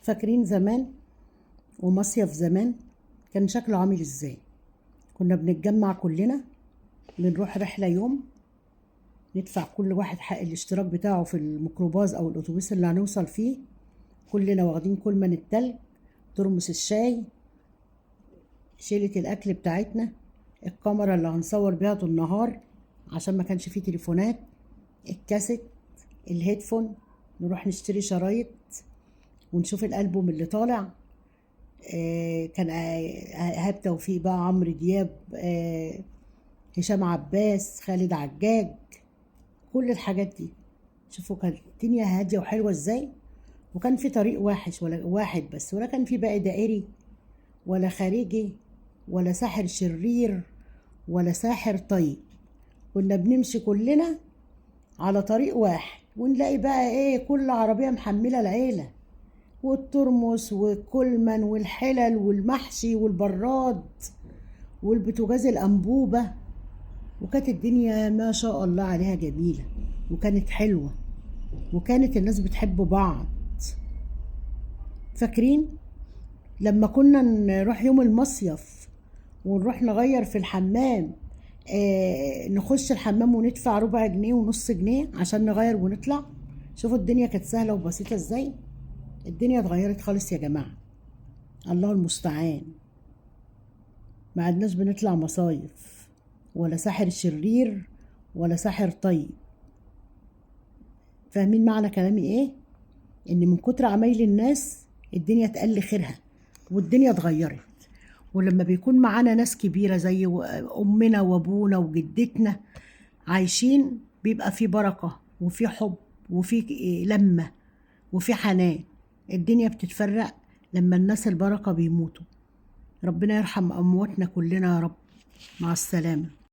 فاكرين زمان ومصيف زمان كان شكله عامل ازاي؟ كنا بنتجمع كلنا، بنروح رحلة يوم، ندفع كل واحد حق الاشتراك بتاعه في الميكروباص او الاتوبيس اللي هنوصل فيه، كلنا واخدين كل من التلج، ترمس الشاي، شيلة الاكل بتاعتنا، الكاميرا اللي هنصور بيها طول النهار عشان ما كانش فيه تليفونات، الكاسيت، الهيدفون، نروح نشتري شرايط ونشوف الالبوم اللي طالع. كان ايهاب توفيق بقى، عمرو دياب، هشام عباس، خالد عجاج، كل الحاجات دي. شوفوا كانت الدنيا هاديه وحلوه ازاي، وكان في طريق وحش ولا واحد بس، ولا كان في باقي دائري ولا خارجي ولا ساحر شرير ولا ساحر طيب. كنا بنمشي كلنا على طريق واحد، ونلاقي بقى ايه، كل عربيه محمله العيله، والترمس والكلمن والحلل والمحشي والبراد والبوتاجاز الأنبوبة. وكانت الدنيا ما شاء الله عليها جميلة، وكانت حلوة، وكانت الناس بتحب بعض. فاكرين لما كنا نروح يوم المصيف ونروح نغير في الحمام، نخش الحمام وندفع ربع جنيه ونص جنيه عشان نغير ونطلع؟ شوفوا الدنيا كانت سهلة وبسيطة ازاي. الدنيا اتغيرت خالص يا جماعة، الله المستعان. ما عدناش بنطلع مصايف، ولا ساحر شرير ولا ساحر طيب. فاهمين معنى كلامي ايه؟ ان من كتر عمايل الناس الدنيا تقل خيرها، والدنيا اتغيرت. ولما بيكون معانا ناس كبيرة زي امنا وابونا وجدتنا عايشين، بيبقى في بركة وفي حب وفي لمة وفي حنان. الدنيا بتتفرق لما الناس البركة بيموتوا. ربنا يرحم أمواتنا كلنا يا رب. مع السلامة.